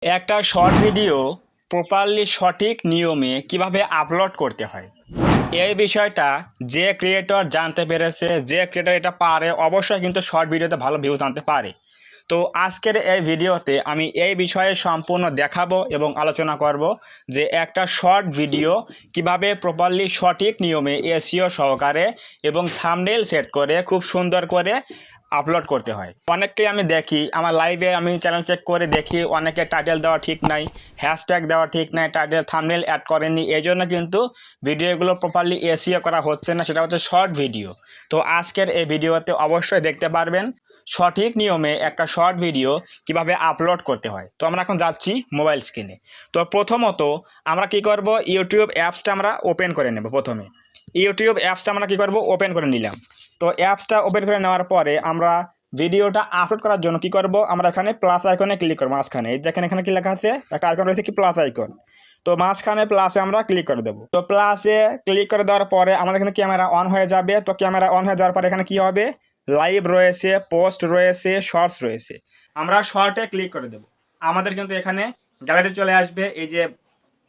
একটা short video properly সঠিক নিয়মে কিভাবে আপলোড করতে হয় এই বিষয়টা যে ক্রিয়েটর জানতে পেরেছে, যে ক্রিয়েটর এটা পারে, অবশ্যই কিন্তু শর্ট ভিডিওতে ভালো ভিউজ আনতে পারে। তো আজকের এই ভিডিওতে আমি এই বিষয়ে সম্পূর্ণ দেখাবো এবং আলোচনা করব যে একটা শর্ট ভিডিও কিভাবে প্রপারলি সঠিক নিয়মে এসইও সহকারে এবং থাম্বনেল সেট করে খুব সুন্দর করে আপলোড করতে হয়। অনেককেই আমি দেখি আমার লাইভে, আমি চ্যানেল চেক করে দেখি অনেকে টাইটেল দেওয়া ঠিক নাই, হ্যাশট্যাগ দেওয়া ঠিক নাই, টাইটেল থাম্বনেল অ্যাড করেনি, এই জন্য কিন্তু ভিডিওগুলো প্রপারলি এসইও করা হচ্ছে না, সেটা হচ্ছে শর্ট ভিডিও। তো আজকের এই ভিডিওতে অবশ্যই দেখতে পারবেন সঠিক নিয়মে একটা শর্ট ভিডিও কিভাবে আপলোড করতে হয়। তো আমরা এখন যাচ্ছি মোবাইল স্ক্রিনে। তো প্রথমত আমরা কি করব, ইউটিউব অ্যাপসটা আমরা ওপেন করে নেব। প্রথমে ইউটিউব অ্যাপসটা আমরা কি করব, ওপেন করে নিলাম। তো অ্যাপসটা ওপেন করে নেওয়ার পরে আমরা ভিডিওটা আপলোড করার জন্য কি করব, আমরা এখানে প্লাস আইকনে ক্লিক করব। মাঝখানে এই দেখেন এখানে কি লেখা আছে, একটা আইকন রয়েছে কি প্লাস আইকন। তো মাঝখানে প্লাসে আমরা ক্লিক করে দেবো। তো প্লাসে ক্লিক করে দেওয়ার পরে আমাদের এখানে ক্যামেরা অন হয়ে যাবে। তো ক্যামেরা অন হয়ে যাওয়ার পরে এখানে কি হবে, লাইভ রয়েছে, পোস্ট রয়েছে, শর্টস রয়েছে। আমরা শর্টে ক্লিক করে দেব। আমাদের কিন্তু এখানে গ্যালারি চলে আসবে, এই যে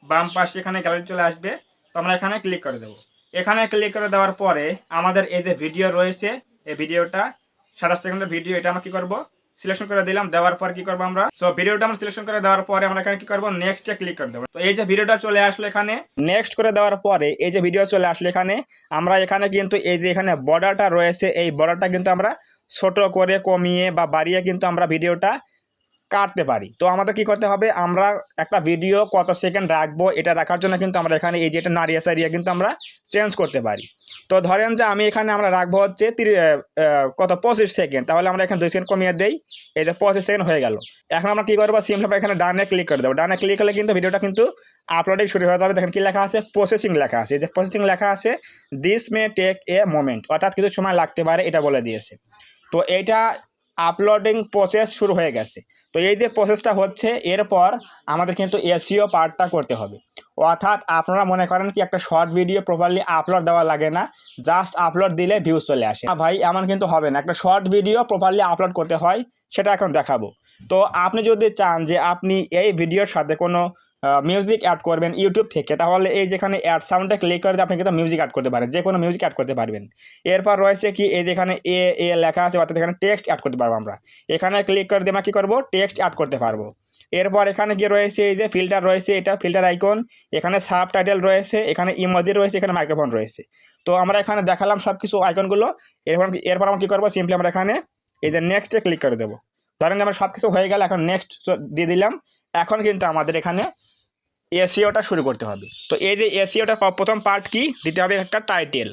বাম পাশে এখানে গ্যালারি চলে আসবে। তো আমরা এখানে ক্লিক করে দেব। এখানে ক্লিক করে দেওয়ার পরে আমাদের এই যে ভিডিও রয়েছে, এই ভিডিওটা 27 সেকেন্ডের ভিডিও, এটা আমরা কি করব, সিলেকশন করে দিলাম। দেওয়ার পর কি করব আমরা, সো ভিডিওটা আমরা সিলেকশন করে দেওয়ার পরে আমরা এখানে কি করব, নেক্সটে ক্লিক করে দেব। তো এই যে ভিডিওটা চলে আসলো এখানে, নেক্সট করে দেওয়ার পরে এই যে ভিডিও চলে আসলো এখানে, আমরা এখানে কিন্তু এই যে এখানে বর্ডারটা রয়েছে, এই বর্ডারটা কিন্তু আমরা ছোট করে কমিয়ে বা বাড়িয়ে কিন্তু আমরা ভিডিওটা কাটতে পারি। তো আমাদের কি করতে হবে, আমরা একটা ভিডিও কত সেকেন্ড রাখবো এটা রাখার জন্য কিন্তু আমরা এখানে এই যে এটা নাড়িয়ে সারিয়ে কিন্তু আমরা চেঞ্জ করতে পারি। তো ধরেন যে আমি এখানে আমরা রাখবো হচ্ছে 25 সেকেন্ড, তাহলে আমরা এখানে 2 সেকেন্ড কমিয়ে দেই, এই যে 25 সেকেন্ড হয়ে গেল। এখন আমরা কি করবো, সিম্পলি এখানে ডানে ক্লিক করে দেবো। ডানে ক্লিক করলে কিন্তু ভিডিওটা কিন্তু আপলোডিং শুরু হয়ে যাবে। দেখেন কি লেখা আছে, প্রসেসিং লেখা আছে। এই যে প্রসেসিং লেখা আছে, this may take a moment, অর্থাৎ কিছু সময় লাগতে পারে, এটা বলে দিয়েছে। তো এইটা আপলোডিং প্রসেস শুরু হয়ে গেছে। তো এই যে প্রসেসটা হচ্ছে, এরপর আমাদের কিন্তু এসইও পার্টটা করতে হবে। অর্থাৎ আপনারা মনে করেন কি একটা শর্ট ভিডিও প্রপারলি আপলোড দেওয়া লাগে না, জাস্ট আপলোড দিলে ভিউজ চলে আসে। ভাই এমন কিন্তু হবে না, একটা শর্ট ভিডিও প্রপারলি আপলোড করতে হয়, সেটা এখন দেখাবো। তো আপনি যদি চান যে আপনি এই ভিডিওর সাথে কোনো মিউজিক অ্যাড করবেন ইউটিউব থেকে, তাহলে এই যেখানে অ্যাড সাউন্ডে ক্লিক করে আপনি কিন্তু মিউজিক অ্যাড করতে পারেন, যে কোনো মিউজিক অ্যাড করতে পারবেন। এরপর রয়েছে কি, এই যেখানে এ এ লেখা আছে, অর্থাৎ এখানে টেক্সট অ্যাড করতে পারবো আমরা। এখানে ক্লিক করে দিয়ে আমরা কী করবো, টেক্সট অ্যাড করতে পারবো। এরপর এখানে কি রয়েছে, এই যে ফিল্টার রয়েছে, এটা ফিল্টার আইকন, এখানে সাব টাইটেল রয়েছে, এখানে ইমোজি রয়েছে, এখানে মাইক্রোফোন রয়েছে। তো আমরা এখানে দেখালাম সব কিছু আইকনগুলো। এরপর আমরা কী করবো, সিম্পলি আমরা এখানে এই যে নেক্সটে ক্লিক করে দেবো। ধরেন আমার সব কিছু হয়ে গেল, এখন নেক্সট দিয়ে দিলাম। এখন কিন্তু আমাদের এখানে এসইওটা শুরু করতে হবে। তো এই যে এসইওটার প্রথম পার্ট কি, দিতে হবে একটা টাইটেল,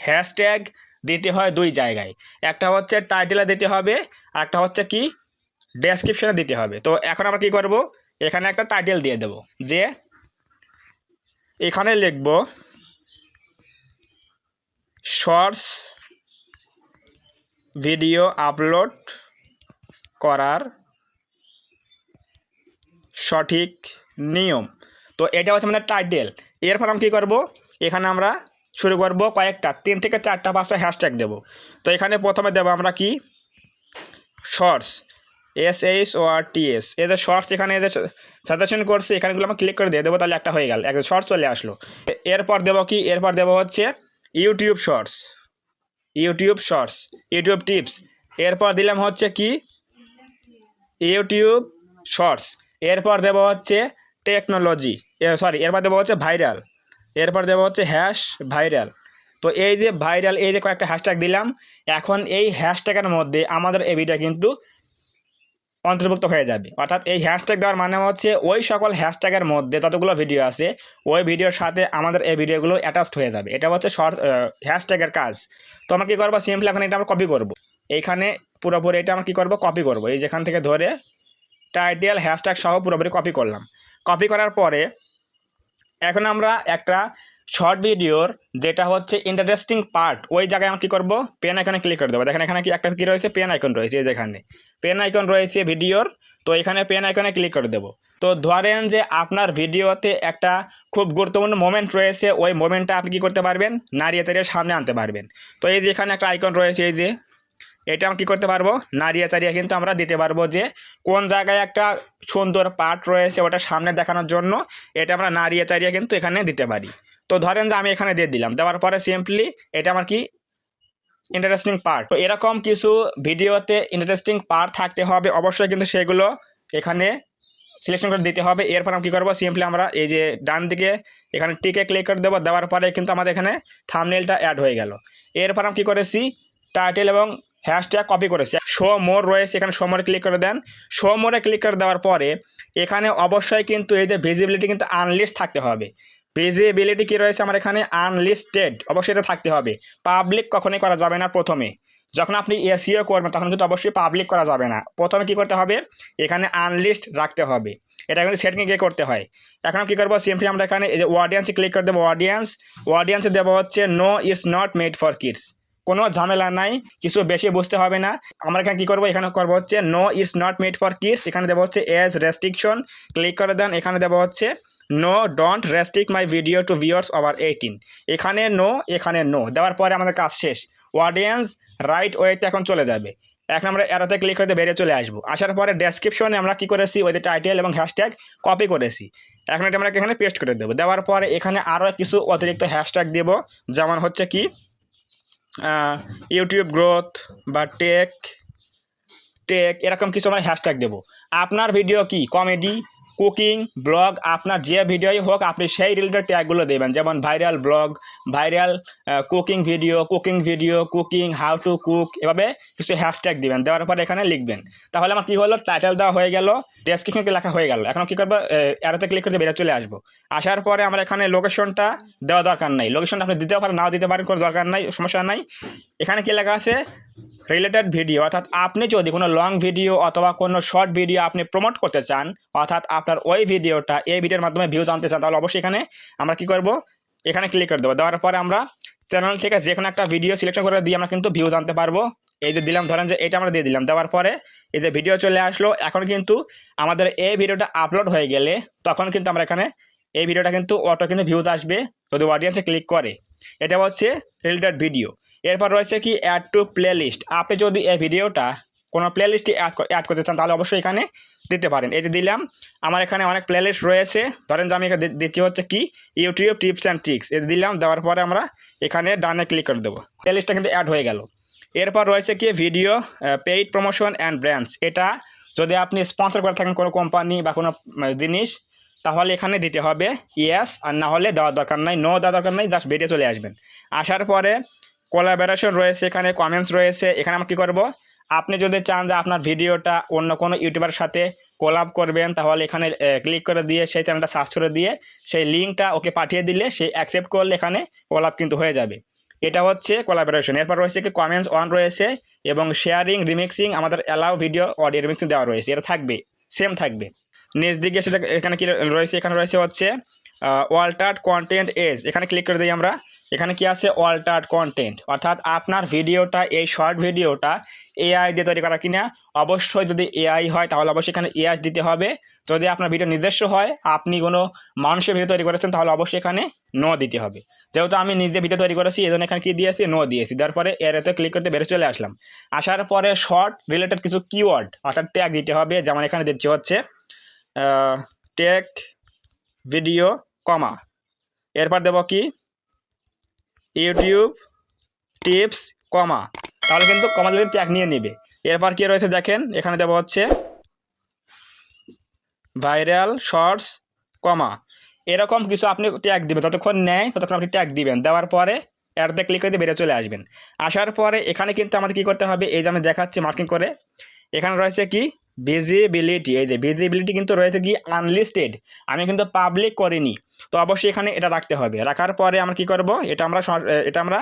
হ্যাশট্যাগ দিতে হয় 2 জায়গায়, একটা হচ্ছে টাইটেলে দিতে হবে, আর একটা হচ্ছে কি ডেসক্রিপশনে দিতে হবে। তো এখন আমরা কি করব, এখানে একটা টাইটেল দিয়ে দেব, যে এখানে লিখব শর্টস ভিডিও আপলোড করার সঠিক নিয়ম। তো এটা হচ্ছে আমাদের টাইটেল। এরপর আমরা কী করব, এখানে আমরা শুরু করব কয়েকটা 3 থেকে 4টা 5টা হ্যাশট্যাগ দেব। তো এখানে প্রথমে দেব আমরা কি, শর্টস, SHORTS, এই যে শর্টস এখানে এই যে সাজেশন করছে, এখানেগুলো আমরা ক্লিক করে দিয়ে দেবো, তাহলে একটা হয়ে গেল, একটা শর্টস চলে আসলো। এরপর দেবো কি, এরপর দেবো হচ্ছে ইউটিউব শর্টস, ইউটিউব টিপস। এরপর দিলাম হচ্ছে কি ইউটিউব শর্টস। এরপর দেবো হচ্ছে টেকনোলজি, এরপর দেবো হচ্ছে ভাইরাল, এরপর দেবো হচ্ছে ভাইরাল। তো এই যে ভাইরাল, এই যে কয়েকটা হ্যাশট্যাগ দিলাম। এখন এই হ্যাশট্যাগের মধ্যে আমাদের এই ভিডিও কিন্তু অন্তর্ভুক্ত হয়ে যাবে। অর্থাৎ এই হ্যাশট্যাগ দেওয়ার মানে হচ্ছে ওই সকল হ্যাশট্যাগের মধ্যে যতগুলো ভিডিও আছে, ওই ভিডিওর সাথে আমাদের এই ভিডিওগুলো অ্যাটাচড হয়ে যাবে। এটা হচ্ছে শর্ট হ্যাশট্যাগের কাজ। তো আমরা কী করবো, সিম্পলি এখন এটা আমরা কপি করব। এইখানে পুরোপুরি এটা আমরা কী করবো, কপি করব। এই যেখান থেকে ধরে টাইটেল হ্যাশট্যাগ সহ পুরোপুরি কপি করলাম। কপি করার পরে এখন আমরা একটা শর্ট ভিডিওর যেটা হচ্ছে ইন্টারেস্টিং পার্ট, ওই জায়গায় আমরা কী করবো, পেন আইকনে ক্লিক করে দেবো। দেখেন এখানে কি একটা কী রয়েছে, পেন আইকন রয়েছে, এই যেখানে পেন আইকন রয়েছে ভিডিওর। তো এখানে পেন আইকনে ক্লিক করে দেবো। তো ধরেন যে আপনার ভিডিওতে একটা খুব গুরুত্বপূর্ণ মোমেন্ট রয়েছে, ওই মোমেন্টটা আপনি কী করতে পারবেন, নাড়িয়ে তাড়িয়ে সামনে আনতে পারবেন। তো এই যে এখানে একটা আইকন রয়েছে, এই যে এটা আমরা কী করতে পারবো, নাড়িয়ে চাড়িয়ে কিন্তু আমরা দিতে পারবো যে কোন জায়গায় একটা সুন্দর পার্ট রয়েছে ওটা সামনে দেখানোর জন্য এটা আমরা নাড়িয়ে চাড়িয়ে কিন্তু এখানে দিতে পারি। তো ধরেন যে আমি এখানে দিয়ে দিলাম, দেওয়ার পরে সিম্পলি এটা আমার কি ইন্টারেস্টিং পার্ট। তো এরকম কিছু ভিডিওতে ইন্টারেস্টিং পার্ট থাকতে হবে অবশ্যই, কিন্তু সেগুলো এখানে সিলেকশন করে দিতে হবে। এরপর আমরা কী করবো, সিম্পলি আমরা এই যে ডান দিকে এখানে টিকে ক্লিক করে দেবো, দেওয়ার পরে কিন্তু আমাদের এখানে থাম্বনেলটা অ্যাড হয়ে গেল। এরপর আমরা কী করেছি, টাইটেল এবং হ্যাশট্যাগ কপি করেছি, শো মোর রয়েছে, এখানে শো মোরে ক্লিক করে দেন। শো মোরে ক্লিক করে দেওয়ার পরে এখানে অবশ্যই কিন্তু এই যে ভিজিবিলিটি কিন্তু আনলিস্ট থাকতে হবে। ভিজিবিলিটি কী রয়েছে আমার এখানে, আনলিস্টেড, অবশ্যই এটা থাকতে হবে। পাবলিক কখনোই করা যাবে না। প্রথমে যখন আপনি এসইও করবেন তখন কিন্তু অবশ্যই পাবলিক করা যাবে না, প্রথমে কী করতে হবে, এখানে আনলিস্ট রাখতে হবে। এটা কিন্তু সেটিংয়ে গিয়ে করতে হয়। এখন কী করবো, সিম্পলি আমরা এখানে এই যে অডিয়েন্সে ক্লিক করে দেবো, অডিয়েন্সে দেবো হচ্ছে no is not made for kids, কোনো ঝামেলা নাই, কিছু বেশি বুঝতে হবে না। আমরা এখানে কী করবো, এখানে করবো হচ্ছে no is not made for kids, এখানে দেবো হচ্ছে এজ রেস্ট্রিকশন, ক্লিক করে দেন। এখানে দেবো হচ্ছে no don't restrict my video to viewers over 18, এখানে নো, এখানে নো দেওয়ার পরে আমাদের কাজ শেষ। অডিয়েন্স রাইট ওয়েতে এখন চলে যাবে। এখন আমরা অ্যারোতে ক্লিক করে বেরিয়ে চলে আসবো। আসার পরে ডেসক্রিপশনে আমরা কী করেছি, ওই যে টাইটেল এবং হ্যাশট্যাগ কপি করেছি, এখন এটা আমরা এখানে পেস্ট করে দেবো। দেওয়ার পরে এখানে আরও কিছু অতিরিক্ত হ্যাশট্যাগ দেব, যেমন হচ্ছে কি ইউটিউব গ্রোথ বা টেক এরকম কিছু আমরা হ্যাশট্যাগ দেবো। আপনার ভিডিও কি কমেডি, কুকিং, ব্লগ, আপনার যে ভিডিওই হোক আপনি সেই রিলেটেড ট্যাগগুলো দেবেন, যেমন viral blog, viral cooking video, cooking, how to cook, এভাবে কিছু হ্যাশট্যাগ দিবেন। দেওয়ার পরে এখানে লিখবেন। তাহলে আমার কী হলো, টাইটেল দেওয়া হয়ে গেল, ডেসক্রিপশনে লেখা হয়ে গেল। এখন কী করবো, অ্যারোতে ক্লিক করে বেরিয়ে চলে আসবো। আসার পরে আমরা এখানে লোকেশনটা দেওয়া দরকার নাই, লোকেশনটা আপনি দিতেও পারেন নাও দিতে পারেন, কোনো দরকার নাই, সমস্যা নাই। এখানে কী লেখা আছে, রিলেটেড ভিডিও, অর্থাৎ আপনি যদি কোনো লং ভিডিও অথবা কোনো শর্ট ভিডিও আপনি প্রমোট করতে চান, অর্থাৎ আপনার ওই ভিডিওটা এই ভিডিওর মাধ্যমে ভিউ জানতে চান, তাহলে অবশ্যই এখানে আমরা কী করব, এখানে ক্লিক করে দেবো। দেওয়ার পরে আমরা চ্যানেল থেকে যে কোনো একটা ভিডিও সিলেকশন করে দিয়ে আমরা কিন্তু ভিউ জানতে পারবো। এই যে দিলাম, ধরেন যে এটা আমরা দিয়ে দিলাম, দেওয়ার পরে এই যে ভিডিও চলে আসলো। এখন কিন্তু আমাদের এই ভিডিওটা আপলোড হয়ে গেলে তখন কিন্তু আমরা এখানে এই ভিডিওটা কিন্তু অটো কিন্তু ভিউজ আসবে যদি অডিয়েন্সে ক্লিক করে। এটা হচ্ছে রিলেটেড ভিডিও। এরপর রয়েছে কি অ্যাড টু প্লেলিস্ট, আপনি যদি এই ভিডিওটা কোনো প্লেলিস্টে অ্যাড করতে চান তাহলে অবশ্যই এখানে দিতে পারেন। এই যে দিলাম, আমার এখানে অনেক প্লেলিস্ট রয়েছে, ধরেন যে আমি দিচ্ছি হচ্ছে কি ইউটিউব টিপস অ্যান্ড ট্রিক্স, এই দিলাম। দেওয়ার পরে আমরা এখানে ডানে ক্লিক করে দেবো, প্লেলিস্টটা কিন্তু অ্যাড হয়ে গেল। এরপর রয়েছে কি video paid promotion and brands, এটা যদি আপনি স্পন্সর করে থাকেন কোনো কোম্পানি বা কোনো জিনিস তাহলে এখানে দিতে হবে ইয়েস, আর না হলে দেওয়ার দরকার নাই, নো দেওয়ার দরকার নাই, জাস্ট বেরিয়ে চলে আসবেন। আসার পরে কোলাবোরেশন রয়েছে, এখানে কমেন্টস রয়েছে। এখানে আমরা কী করবো, আপনি যদি চান যে আপনার ভিডিওটা অন্য কোনো ইউটিউবারের সাথে কোলাব করবেন তাহলে এখানে ক্লিক করে দিয়ে সেই চ্যানেলটা সার্চ করে দিয়ে সেই লিঙ্কটা ওকে পাঠিয়ে দিলে সে অ্যাকসেপ্ট করলে এখানে কোলাব কিন্তু হয়ে যাবে। এটা হচ্ছে কোলাবোরেশন। এরপর রয়েছে কি কমেন্টস অন রয়েছে এবং শেয়ারিং, রিমিক্সিং, আমাদের অ্যালাউ ভিডিও অডিও রিমিক্সিং দেওয়া রয়েছে, এটা থাকবে, সেম থাকবে। নিচ দিকে সেটা এখানে কি রয়েছে, এখানে রয়েছে হচ্ছে অল্টার্ড কন্টেন্ট এজ, এখানে ক্লিক করে দিই আমরা। এখানে কি আছে, অল্টার্ড কন্টেন্ট, অর্থাৎ আপনার ভিডিওটা এই শর্ট ভিডিওটা এআই দিয়ে তৈরি করা কিনা। অবশ্যই যদি এআই হয় তাহলে অবশ্যই এখানে এআই দিতে হবে। যদি আপনার ভিডিও নিজস্ব হয়, আপনি কোনো মানুষের ভিডিও তৈরি করেছেন তাহলে অবশ্যই এখানে নো দিতে হবে। যেহেতু আমি নিজে ভিডিও তৈরি করেছি এই জন্য এখানে কি দিয়েছি, নো দিয়েছি। তারপরে এতে ক্লিক করতে বেরিয়ে চলে আসলাম। আসার পরে শর্ট রিলেটেড কিছু কিওয়ার্ড অর্থাৎ ট্যাগ দিতে হবে, যেমন এখানে দিচ্ছি হচ্ছে টেক ভিডিও কমা, এরপর দেব কি ইউটিউব টিপস কমা, তাহলে কিন্তু কমা যদি ট্যাগ নিয়ে নিবে। এরপর কি রয়েছে দেখেন, এখানে দেব হচ্ছে ভাইরাল শর্টস কমা, এরকম কিছু আপনি ট্যাগ দিবেন, যতক্ষণ নেয় ততক্ষণ আপনি ট্যাগ দিবেন। দেওয়ার পরে অ্যাডতে ক্লিক করে বেরিয়ে চলে আসবেন। আসার পরে এখানে কিন্তু আমাদের কী করতে হবে, এই যে আমি দেখাচ্ছি মার্কিং করে, এখানে রয়েছে কি ভিজিবিলিটি, এই যে ভিজিবিলিটি কিন্তু রয়েছে কি আনলিস্টেড, আমি কিন্তু পাবলিক করিনি, তো অবশ্যই এখানে এটা রাখতে হবে। রাখার পরে আমরা কি করব, এটা আমরা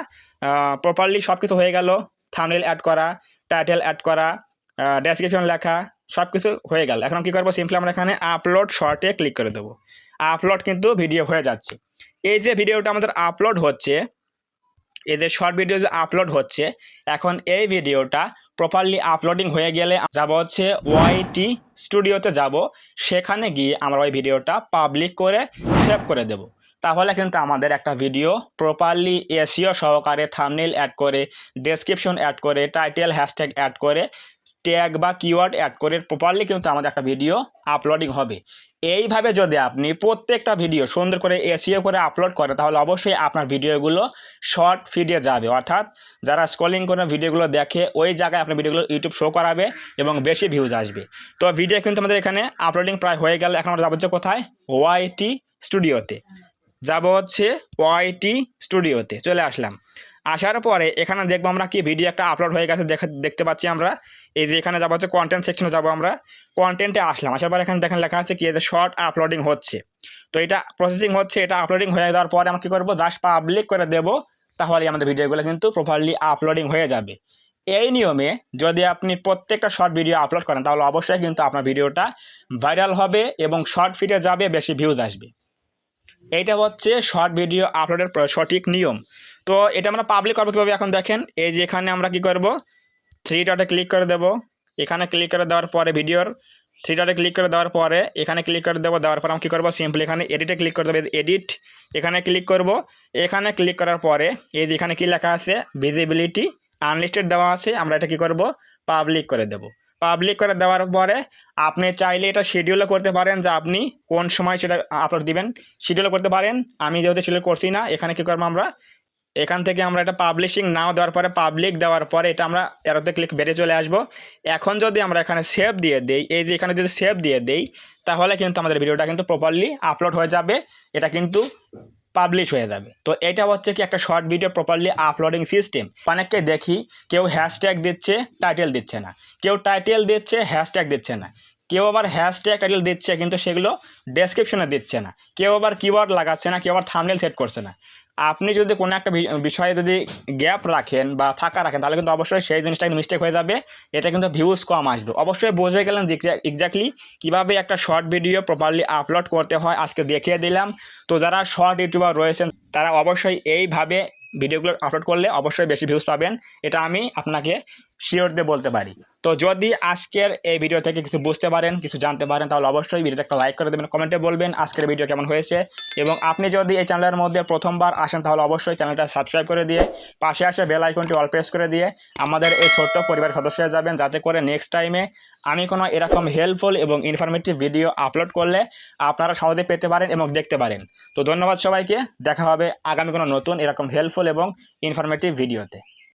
প্রপারলি সব কিছু হয়ে গেল, থাম্বনেল অ্যাড করা, টাইটেল অ্যাড করা, ডেসক্রিপশন লেখা, সব কিছু হয়ে গেল। এখন কী করবো, সিম্পলি আমরা এখানে আপলোড শর্টে ক্লিক করে দেবো। আপলোড কিন্তু ভিডিও হয়ে যাচ্ছে। এই যে ভিডিওটা আমাদের আপলোড হচ্ছে, এই যে শর্ট ভিডিও যে আপলোড হচ্ছে, এখন এই ভিডিওটা প্রপারলি আপলোডিং হয়ে গেলে যাব হচ্ছে ওয়াইটি স্টুডিওতে যাব, সেখানে গিয়ে আমরা ওই ভিডিওটা পাবলিক করে সেভ করে দেব। তাহলে কিন্তু আমাদের একটা ভিডিও প্রপারলি এসইও সহকারে থাম্বনেল অ্যাড করে, ডেসক্রিপশন অ্যাড করে, টাইটেল হ্যাশট্যাগ অ্যাড করে, ট্যাগ বা কিওয়ার্ড অ্যাড করে প্রপারলি কিন্তু আমাদের একটা ভিডিও আপলোডিং হবে। এইভাবে যদি আপনি প্রত্যেকটা ভিডিও সুন্দর করে এসইও করে আপলোড করেন তাহলে অবশ্যই আপনার ভিডিওগুলো শর্ট ফিডে যাবে, অর্থাৎ যারা স্ক্রলিং করে ভিডিওগুলো দেখে ওই জায়গায় আপনার ভিডিওগুলো ইউটিউব শো করাবে এবং বেশি ভিউজ আসবে। তো ভিডিও কিন্তু আমাদের এখানে আপলোডিং প্রায় হয়ে গেল। এখন আমরা যাবো হচ্ছে কোথায়, ওয়াইটি স্টুডিওতে যাব, হচ্ছে ওয়াইটি স্টুডিওতে চলে আসলাম। আসার পরে এখানে দেখবো আমরা কি ভিডিও একটা আপলোড হয়ে গেছে দেখতে পাচ্ছি আমরা। এই যে এখানে যাবো হচ্ছে কন্টেন্ট সেকশনে যাবো, আমরা কন্টেন্টে আসলাম। আসার পরে এখানে দেখেন লেখা আছে কি, যে শর্ট আপলোডিং হচ্ছে। তো এটা প্রসেসিং হচ্ছে, এটা আপলোডিং হয়ে যাওয়ার পরে আমরা কী করবো, জাস্ট পাবলিক করে দেবো, তাহলে আমাদের ভিডিওগুলো কিন্তু প্রপারলি আপলোডিং হয়ে যাবে। এই নিয়মে যদি আপনি প্রত্যেকটা শর্ট ভিডিও আপলোড করেন তাহলে অবশ্যই কিন্তু আপনার ভিডিওটা ভাইরাল হবে এবং শর্ট ফিডে যাবে, বেশি ভিউজ আসবে। এইটা হচ্ছে শর্ট ভিডিও আপলোডের সঠিক নিয়ম। তো এটা আমরা পাবলিক করবো কীভাবে, এখন দেখেন এই যে এখানে আমরা কি করব, থ্রি ডটে ক্লিক করে দেব। এখানে ক্লিক করে দেওয়ার পরে ভিডিওর থ্রি ডটে ক্লিক করে দেওয়ার পরে এখানে ক্লিক করে দেবো। দেওয়ার পরে আমরা কী করবো, সিম্পলি এখানে এডিটে ক্লিক করে দেবো, এডিট এখানে ক্লিক করব। এখানে ক্লিক করার পরে এই যে এখানে কী লেখা আছে, ভিজিবিলিটি আনলিস্টেড দেওয়া আছে, আমরা এটা কী করব, পাবলিক করে দেব। পাবলিক করে দেওয়ার পরে আপনি চাইলে এটা শিডিউলও করতে পারেন, যে আপনি কোন সময় সেটা আপলোড দিবেন, শিডিউলও করতে পারেন। আমি যেহেতু শিডিউল করছি না, এখানে কী করবো, আমরা এখান থেকে আমরা এটা পাবলিশিং নাও দেওয়ার পরে পাবলিক দেওয়ার পরে এটা আমরা এরোতে ক্লিক বেরিয়ে চলে আসবো। এখন যদি আমরা এখানে সেভ দিয়ে দেই, এই যে এখানে যদি সেভ দিয়ে দেই তাহলে কিন্তু আমাদের ভিডিওটা কিন্তু প্রপারলি আপলোড হয়ে যাবে, এটা কিন্তু পাবলিশ হয়ে যাবে। তো এটা হচ্ছে কি একটা short video properly uploading system. অনেককে দেখি কেউ হ্যাশট্যাগ দিচ্ছে, টাইটেল দিচ্ছে না, কেউ টাইটেল দিচ্ছে, হ্যাশট্যাগ দিচ্ছে না, কেউ আবার হ্যাশট্যাগ টাইটেল দিচ্ছে কিন্তু সেগুলো ডেসক্রিপশনে দিচ্ছে না, কেউ আবার কিওয়ার্ড লাগাচ্ছে না, কেউ আবার থাম্বনেল সেট করছে না। আপনি যদি কোনো একটা বিষয়ে যদি গ্যাপ রাখেন বা ফাঁকা রাখেন তাহলে কিন্তু অবশ্যই সেই জিনিসটা মিস্টেক হয়ে যাবে, এটা কিন্তু ভিউজ কম আসবে। অবশ্যই বুঝে গেলেন যে এক্স্যাক্টলি কীভাবে একটা শর্ট ভিডিও প্রপারলি আপলোড করতে হয়, আজকে দেখিয়ে দিলাম। তো যারা শর্ট ইউটিউবার রয়েছেন তারা অবশ্যই এইভাবে ভিডিওগুলো আপলোড করলে অবশ্যই বেশি ভিউজ পাবেন, এটা আমি আপনাকে শিওর দিয়ে বলতে পারি। তো যদি আজকের এই ভিডিও থেকে কিছু বুঝতে পারেন, কিছু জানতে পারেন, তাহলে অবশ্যই ভিডিওটা একটা লাইক করে দেবেন, কমেন্টে বলবেন আজকের ভিডিও কেমন হয়েছে। এবং আপনি যদি এই চ্যানেলের মধ্যে প্রথমবার আসেন তাহলে অবশ্যই চ্যানেলটা সাবস্ক্রাইব করে দিয়ে পাশে আসে বেল আইকনটি অল প্রেস করে দিয়ে আমাদের এই ছোট্ট পরিবারের সদস্য হয়ে যাবেন, যাতে করে নেক্সট টাইমে আমি কোনো এরকম হেল্পফুল এবং ইনফরমেটিভ ভিডিও আপলোড করলে আপনারা সহজে পেতে পারেন এবং দেখতে পারেন। তো ধন্যবাদ সবাইকে, দেখা হবে আগামী কোনো নতুন এরকম হেল্পফুল এবং ইনফরমেটিভ ভিডিওতে।